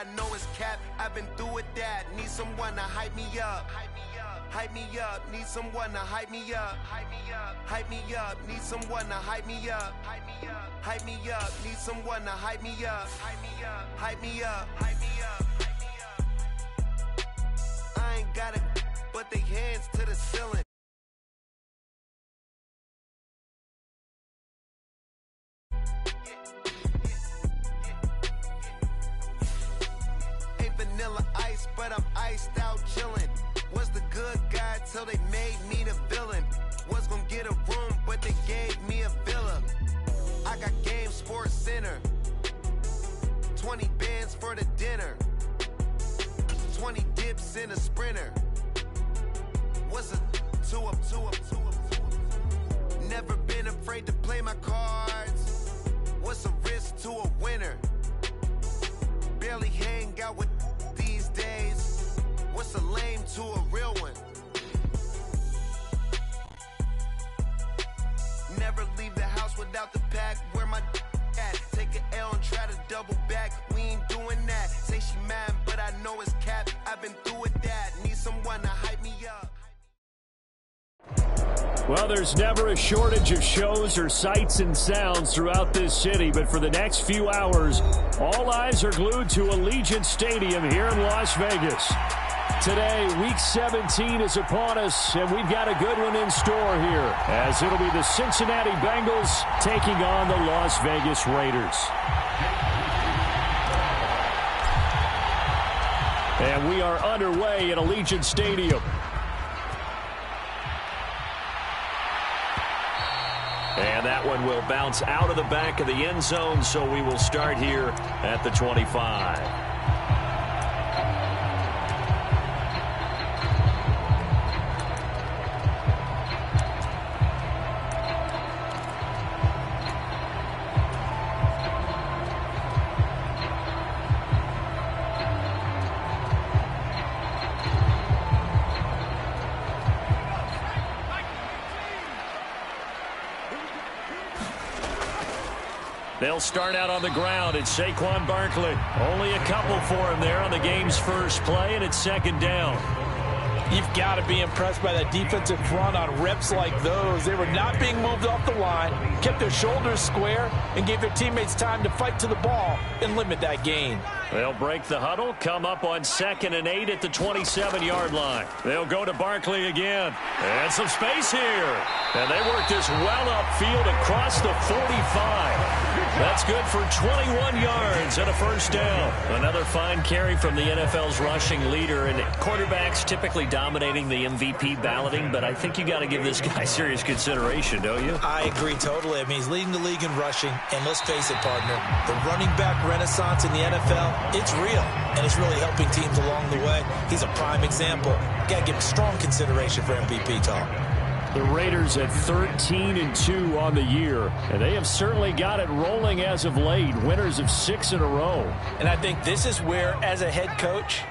I know it's cap. I've been through with that. Need someone to hype me up. Hype me up. Need someone to hype me up. Hype me up. Need someone to hype me up. Hype me up. Need someone to hype me up. Hype me up. I ain't got it, but they hands to the ceiling. Ain't vanilla ice, but I'm iced out chillin'. Was the good guy till they made me the villain. Was gonna get a room, but they gave me a villa. I got Game Sports Center. 20 bands for the dinner. 20 dips in a sprinter. What's a two up? Never been afraid to play my cards. What's a risk to a winner? Barely hang out with these days. What's a lame to a real one? Never leave the house without the pack. Where my at? Take an L and try to double back. We ain't doing that. Say she mad, but I know it's cap. I've been through with that. Need someone to hype me up. Well, there's never a shortage of shows or sights and sounds throughout this city, but for the next few hours, all eyes are glued to Allegiant Stadium here in Las Vegas. Today, Week 17 is upon us, and we've got a good one in store here, as it'll be the Cincinnati Bengals taking on the Las Vegas Raiders. And we are underway at Allegiant Stadium. And that one will bounce out of the back of the end zone, so we will start here at the 25. They'll start out on the ground. It's Saquon Barkley. Only a couple for him there on the game's first play, and it's second down. You've got to be impressed by that defensive front on reps like those. They were not being moved off the line, kept their shoulders square, and gave their teammates time to fight to the ball and limit that gain. They'll break the huddle, come up on 2nd and 8 at the 27-yard line. They'll go to Barkley again. And some space here. And they work this well upfield across the 45. That's good for 21 yards and a first down. Another fine carry from the NFL's rushing leader. And quarterbacks typically dominating the MVP balloting, but I think you got to give this guy serious consideration, don't you? I agree totally. I mean, he's leading the league in rushing. And let's face it, partner, the running back renaissance in the NFL, it's real. And it's really helping teams along the way. He's a prime example. Got to give him strong consideration for MVP talk. The Raiders at 13-2 on the year, and they have certainly got it rolling as of late, winners of 6 in a row. And I think this is where, as a head coach,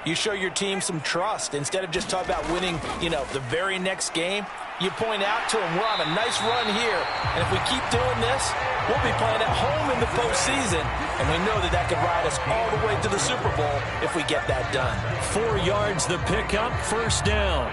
you show your team some trust. Instead of just talking about winning, the very next game, you point out to them, we're on a nice run here, and if we keep doing this, we'll be playing at home in the postseason, and we know that could ride us all the way to the Super Bowl if we get that done. 4 yards the pickup, first down.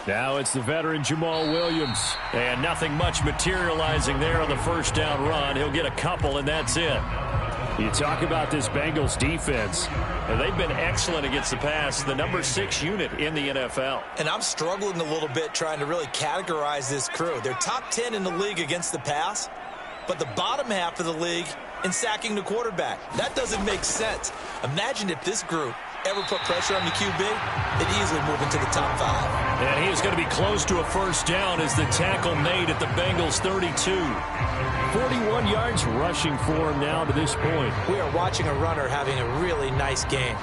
Now it's the veteran Jamal Williams. And nothing much materializing there on the first down run. He'll get a couple, and that's it. You talk about this Bengals defense, and they've been excellent against the pass, the number 6 unit in the NFL. And I'm struggling a little bit trying to really categorize this crew. They're top 10 in the league against the pass, but the bottom half of the league in sacking the quarterback. That doesn't make sense. Imagine if this group ever put pressure on the QB, they'd easily move into the top 5. And he is going to be close to a first down as the tackle made at the Bengals 32. 41 yards rushing for him now to this point. We are watching a runner having a really nice game.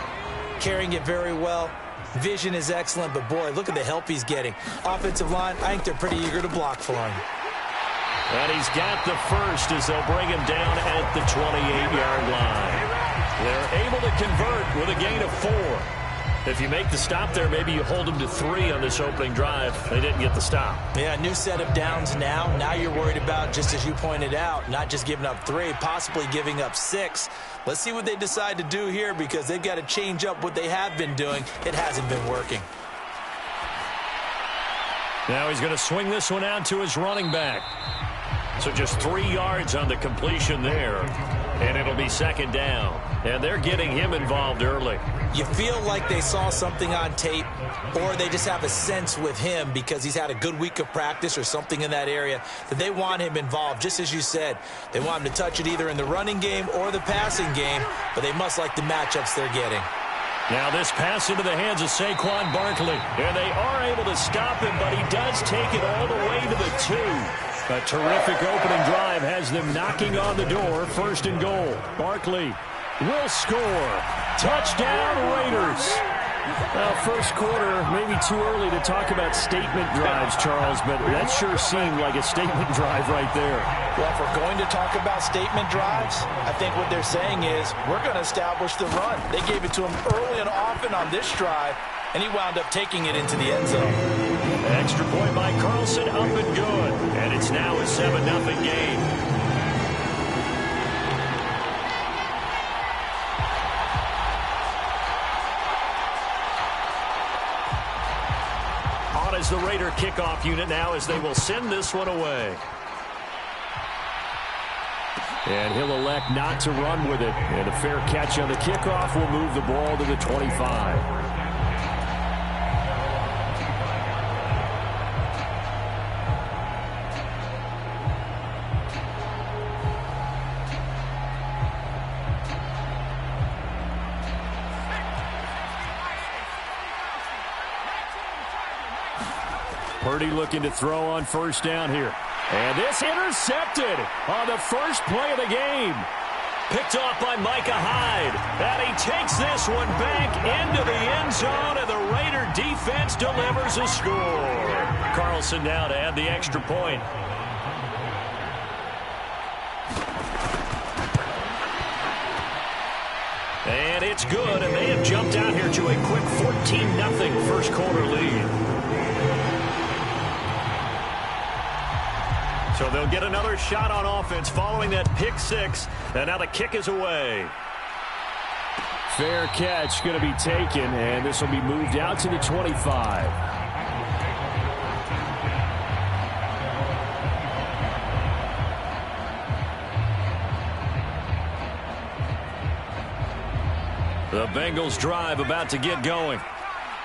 Carrying it very well. Vision is excellent, but boy, look at the help he's getting. Offensive line, I think they're pretty eager to block for him. And he's got the first as they'll bring him down at the 28-yard line. They're able to convert with a gain of 4. If you make the stop there, maybe you hold them to 3 on this opening drive. They didn't get the stop. Yeah, new set of downs now. Now you're worried about, just as you pointed out, not just giving up 3, possibly giving up 6. Let's see what they decide to do here, because they've got to change up what they have been doing. It hasn't been working. Now he's going to swing this one out to his running back. So just 3 yards on the completion there. And it'll be second down. And they're getting him involved early. You feel like they saw something on tape, or they just have a sense with him because he's had a good week of practice or something in that area that they want him involved. Just as you said, they want him to touch it either in the running game or the passing game, but they must like the matchups they're getting. Now this pass into the hands of Saquon Barkley. And they are able to stop him, but he does take it all the way to the 2. A terrific opening drive has them knocking on the door. First and goal. Barkley will score. Touchdown, Raiders. First quarter, maybe too early to talk about statement drives, Charles, but that sure seemed like a statement drive right there. Well, if we're going to talk about statement drives, I think what they're saying is we're going to establish the run. They gave it to him early and often on this drive, and he wound up taking it into the end zone. Extra point by Carlson, up and good. And it's now a 7-0 game. On is the Raider kickoff unit now as they will send this one away. And he'll elect not to run with it. And a fair catch on the kickoff will move the ball to the 25. Purdy looking to throw on first down here. And this intercepted on the first play of the game. Picked off by Micah Hyde. And he takes this one back into the end zone, and the Raider defense delivers a score. Carlson now to add the extra point. And it's good, and they have jumped out here to a quick 14-0 first quarter lead. So they'll get another shot on offense following that pick 6. And now the kick is away. Fair catch going to be taken, and this will be moved out to the 25. The Bengals drive about to get going.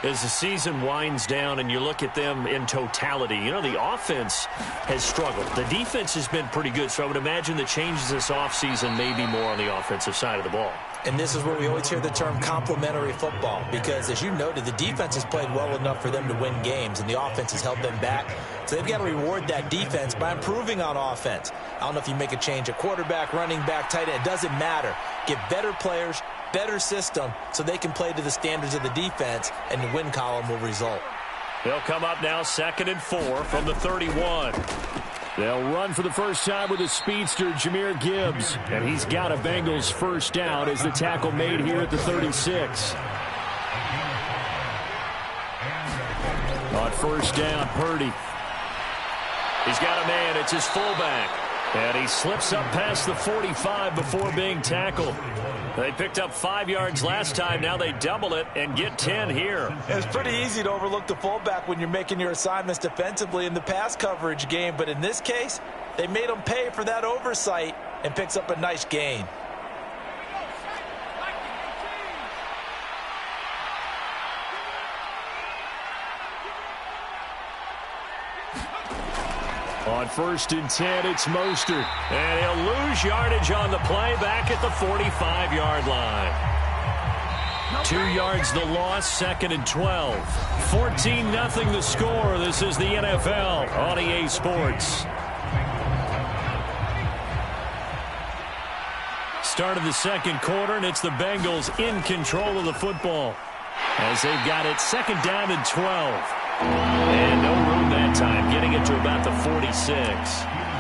As the season winds down and you look at them in totality, you know, the offense has struggled. The defense has been pretty good, so I would imagine the changes this offseason may be more on the offensive side of the ball. And this is where we always hear the term complementary football, because as you noted, the defense has played well enough for them to win games, and the offense has held them back. So they've got to reward that defense by improving on offense. I don't know if you make a change at quarterback, running back, tight end. It doesn't matter. Get better players, better system, so they can play to the standards of the defense, and the win column will result. They'll come up now 2nd and 4 from the 31. They'll run for the first time with a speedster, Jahmyr Gibbs. And he's got a Bengals first down as the tackle made here at the 36. On first down, Purdy. He's got a man. It's his fullback. And he slips up past the 45 before being tackled. They picked up 5 yards last time. Now they double it and get 10 here. It's pretty easy to overlook the fullback when you're making your assignments defensively in the pass coverage game. But in this case, they made him pay for that oversight and picks up a nice gain. On 1st and 10, it's Mostert. And he'll lose yardage on the play back at the 45-yard line. 2 yards the loss, 2nd and 12. 14-0 the score. This is the NFL on EA Sports. Start of the second quarter, and it's the Bengals in control of the football as they've got it 2nd down and 12. And no room that time, getting it to about the 46.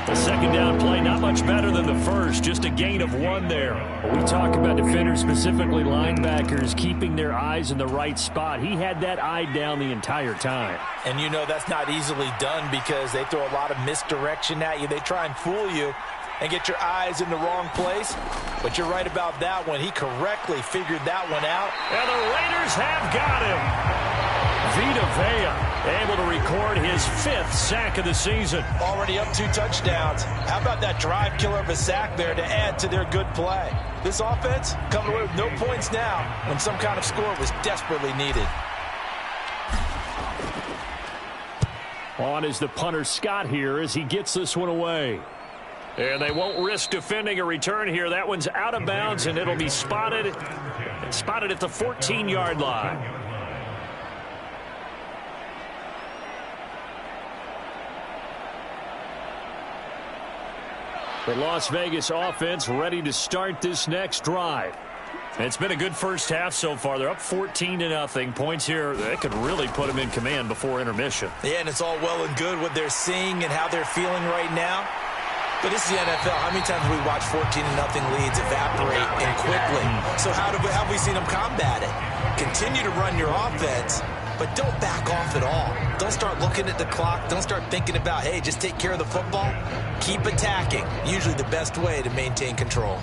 The second down play, not much better than the first, just a gain of 1 there. We talk about defenders, specifically linebackers, keeping their eyes in the right spot. He had that eye down the entire time. And you know that's not easily done because they throw a lot of misdirection at you. They try and fool you and get your eyes in the wrong place. But you're right about that one. He correctly figured that one out. And the Raiders have got him. Vita Vea able to record his 5th sack of the season. Already up 2 touchdowns. How about that drive killer of a sack there to add to their good play? This offense coming away with no points now when some kind of score was desperately needed. On is the punter Scott here as he gets this one away. And they won't risk defending a return here. That one's out of bounds, and it'll be spotted at the 14-yard line. The Las Vegas offense ready to start this next drive. It's been a good first half so far. They're up 14-0. Points here that could really put them in command before intermission. Yeah, and it's all well and good what they're seeing and how they're feeling right now. But this is the NFL. How many times have we watched 14-0 leads evaporate and quickly? So how have we seen them combat it? Continue to run your offense, but don't back off at all. Don't start looking at the clock. Don't start thinking about, hey, just take care of the football. Keep attacking. Usually the best way to maintain control.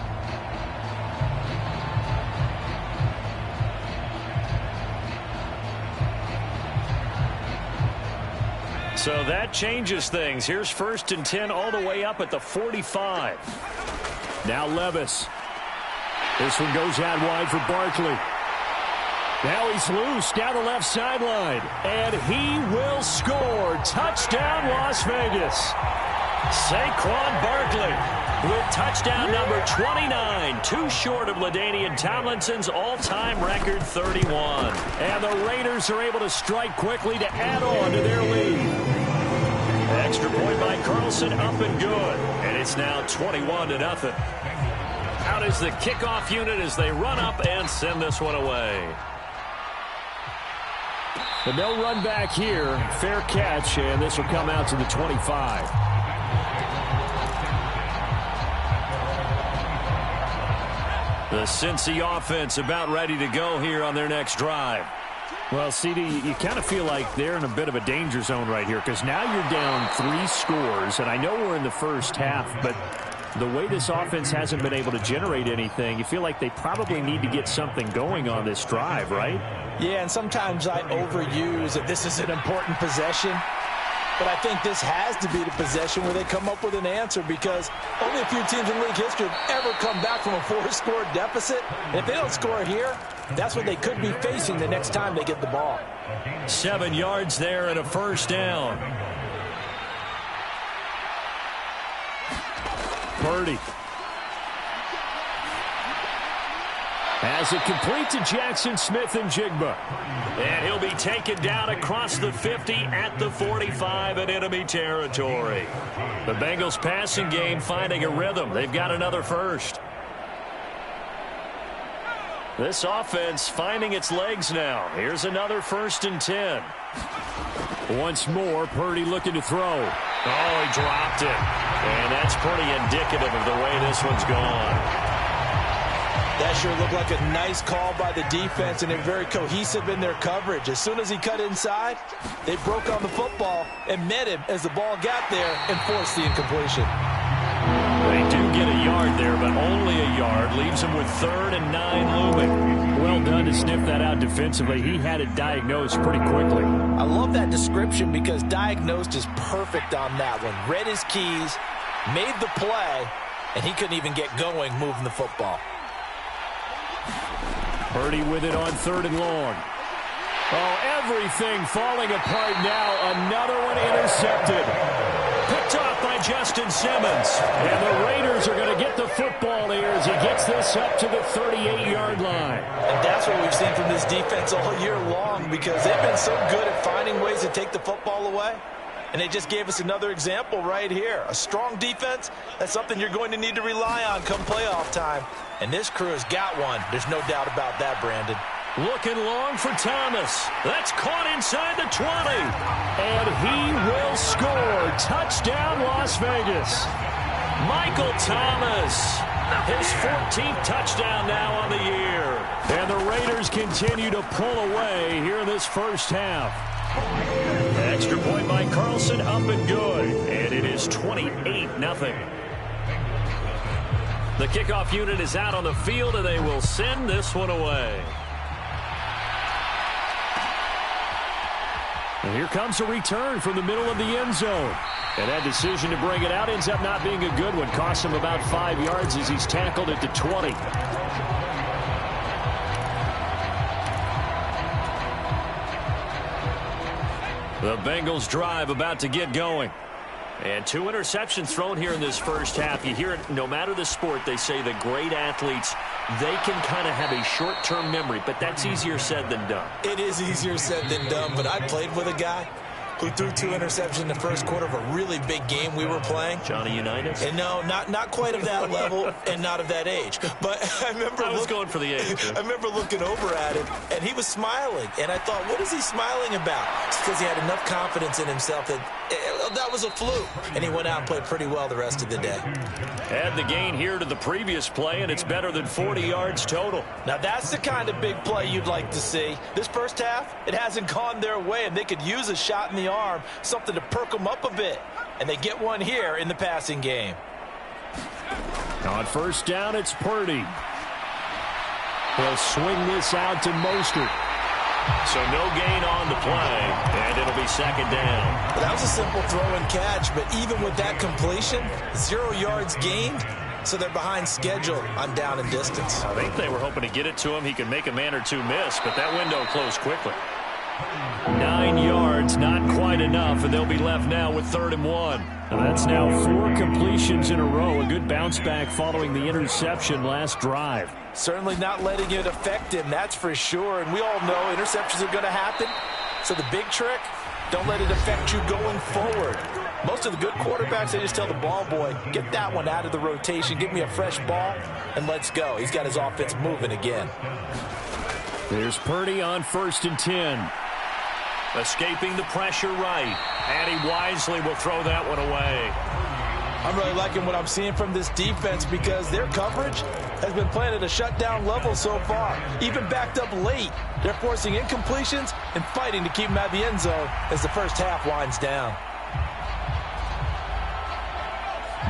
So that changes things. Here's 1st and 10 all the way up at the 45. Now Levis. This one goes out wide for Barkley. Now he's loose down the left sideline. And he will score. Touchdown, Las Vegas. Saquon Barkley with touchdown number 29. Too short of LaDainian Tomlinson's all-time record 31. And the Raiders are able to strike quickly to add on to their lead. Extra point by Carlson, up and good. And it's now 21-0. Out is the kickoff unit as they run up and send this one away. And they'll run back here. Fair catch, and this will come out to the 25. The Cincy offense about ready to go here on their next drive. Well, CD, you kind of feel like they're in a bit of a danger zone right here because now you're down 3 scores, and I know we're in the first half, but the way this offense hasn't been able to generate anything, you feel like they probably need to get something going on this drive, right? Yeah, and sometimes I overuse that this is an important possession. But I think this has to be the possession where they come up with an answer because only a few teams in league history have ever come back from a 4-score deficit. And if they don't score here, that's what they could be facing the next time they get the ball. 7 yards there and a first down. Purdy has it complete to Jackson Smith-Njigba. And he'll be taken down across the 50 at the 45 in enemy territory. The Bengals passing game finding a rhythm. They've got another first. This offense finding its legs now. Here's another 1st and 10. Once more, Purdy looking to throw. Oh, he dropped it. And that's pretty indicative of the way this one's gone. That sure looked like a nice call by the defense, and they're very cohesive in their coverage. As soon as he cut inside, they broke on the football and met him as the ball got there and forced the incompletion. They do get a yard there, but only a yard. Leaves him with 3rd and 9 looming. Well done to sniff that out defensively. He had it diagnosed pretty quickly. I love that description because diagnosed is perfect on that one. Read his keys, made the play, and he couldn't even get going moving the football. Purdy with it on 3rd and long. Oh, everything falling apart now. Another one intercepted. Picked off by Justin Simmons. And the Raiders are going to get the football here as he gets this up to the 38-yard line. And that's what we've seen from this defense all year long because they've been so good at finding ways to take the football away. And they just gave us another example right here. A strong defense, that's something you're going to need to rely on come playoff time. And this crew has got one. There's no doubt about that, Brandon. Looking long for Thomas. That's caught inside the 20. And he will score. Touchdown, Las Vegas. Michael Thomas, his 14th touchdown now on the year. And the Raiders continue to pull away here in this first half. Extra point by Carlson, up and good. And it is 28-0. The kickoff unit is out on the field, and they will send this one away. And here comes a return from the middle of the end zone. And that decision to bring it out ends up not being a good one. Costs him about 5 yards as he's tackled at the 20. The Bengals drive about to get going. And 2 interceptions thrown here in this first half. You hear it, no matter the sport, they say the great athletes, they can kind of have a short-term memory, but that's easier said than done. It is easier said than done, but I played with a guy who threw 2 interceptions in the first quarter of a really big game we were playing. Johnny Unitas? And no, not quite of that level and not of that age. But I remember I was going for the age. I remember looking over at him, and he was smiling. And I thought, what is he smiling about? It's because he had enough confidence in himself that that was a fluke. And he went out and played pretty well the rest of the day. Add the gain here to the previous play, and it's better than 40 yards total. Now, that's the kind of big play you'd like to see. This first half, it hasn't gone their way, and they could use a shot in the arm, something to perk them up a bit. And they get one here in the passing game. On first down, it's Purdy. He'll swing this out to Mostert. So no gain on the play, and it'll be second down. Well, that was a simple throw and catch, but even with that completion, 0 yards gained, so they're behind schedule on down and distance. I think they were hoping to get it to him. He could make a man or two miss, but that window closed quickly. 9 yards, not quite enough, and they'll be left now with 3rd and 1. And that's now 4 completions in a row. A good bounce back following the interception last drive. Certainly not letting it affect him, that's for sure. And we all know interceptions are going to happen. So the big trick, don't let it affect you going forward. Most of the good quarterbacks, they just tell the ball boy, get that one out of the rotation, give me a fresh ball, and let's go. He's got his offense moving again. There's Purdy on 1st and 10. Escaping the pressure right. And he wisely will throw that one away. I'm really liking what I'm seeing from this defense because their coverage has been playing at a shutdown level so far. Even backed up late, they're forcing incompletions and fighting to keep them out of the end zone as the first half winds down.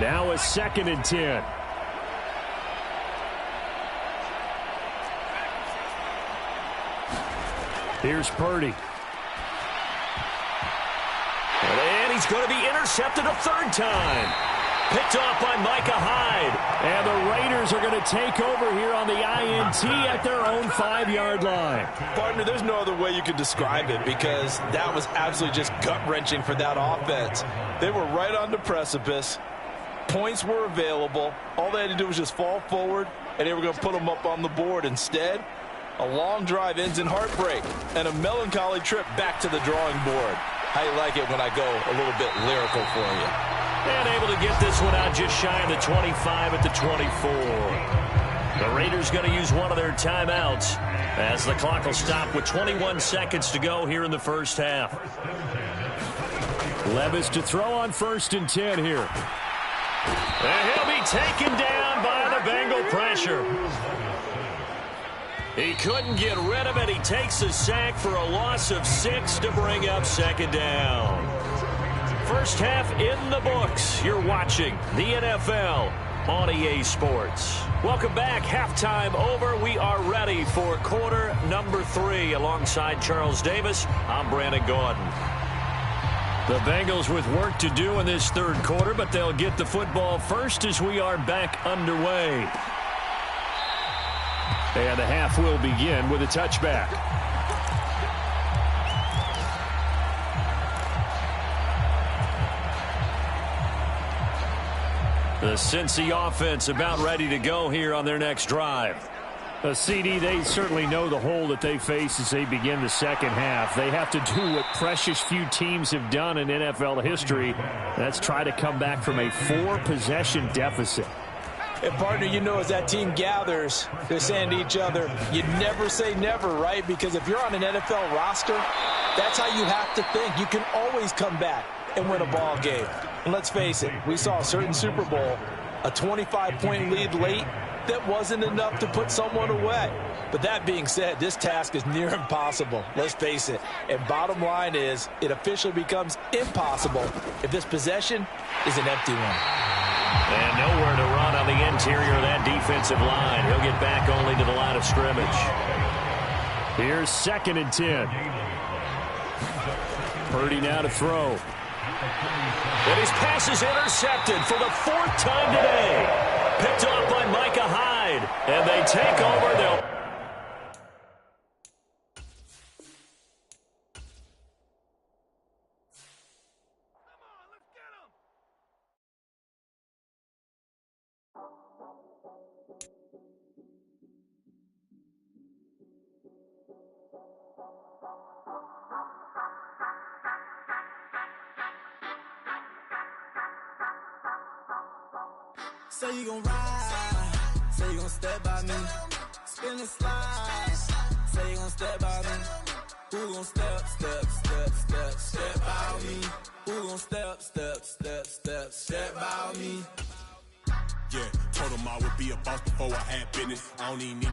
Now a 2nd and 10. Here's Purdy. And he's going to be intercepted a 3rd time. Picked off by Micah Hyde. And the Raiders are going to take over here on the INT at their own 5-yard line. Partner, there's no other way you could describe it because that was absolutely just gut-wrenching for that offense. They were right on the precipice. Points were available. All they had to do was just fall forward, and they were going to put them up on the board. Instead, a long drive ends in heartbreak and a melancholy trip back to the drawing board. How you like it when I go a little bit lyrical for you? And able to get this one out just shy of the 25 at the 24. The Raiders going to use one of their timeouts as the clock will stop with 21 seconds to go here in the first half. Levis to throw on 1st and 10 here. And he'll be taken down by the Bengal pressure. He couldn't get rid of it. He takes a sack for a loss of 6 to bring up 2nd down. First half in the books. You're watching the NFL on EA Sports. Welcome back. Halftime over. We are ready for quarter number 3. Alongside Charles Davis, I'm Brandon Gordon. The Bengals with work to do in this 3rd quarter, but they'll get the football first as we are back underway. And the half will begin with a touchback. The Cincy offense about ready to go here on their next drive. CD, they certainly know the hole that they face as they begin the second half. They have to do what precious few teams have done in NFL history. That's try to come back from a 4-possession deficit. And, partner, you know, as that team gathers, they're saying to each other, you never say never, right? Because if you're on an NFL roster, that's how you have to think. You can always come back and win a ball game. And let's face it, we saw a certain Super Bowl, a 25-point lead late that wasn't enough to put someone away. But that being said, this task is near impossible. Let's face it. And bottom line is, it officially becomes impossible if this possession is an empty one. And nowhere to run on the interior of that defensive line. He'll get back only to the line of scrimmage. Here's 2nd and 10. Purdy now to throw. And his pass is intercepted for the 4th time today. Picked off by Micah Hyde. And they take over. They'll... Say you gon' ride, say you gon' step by me, spin and slide, say you gon' step by me, who gon' step by me, who gon' step by me. Yeah, told him I would be a boss before I had business. I don't even need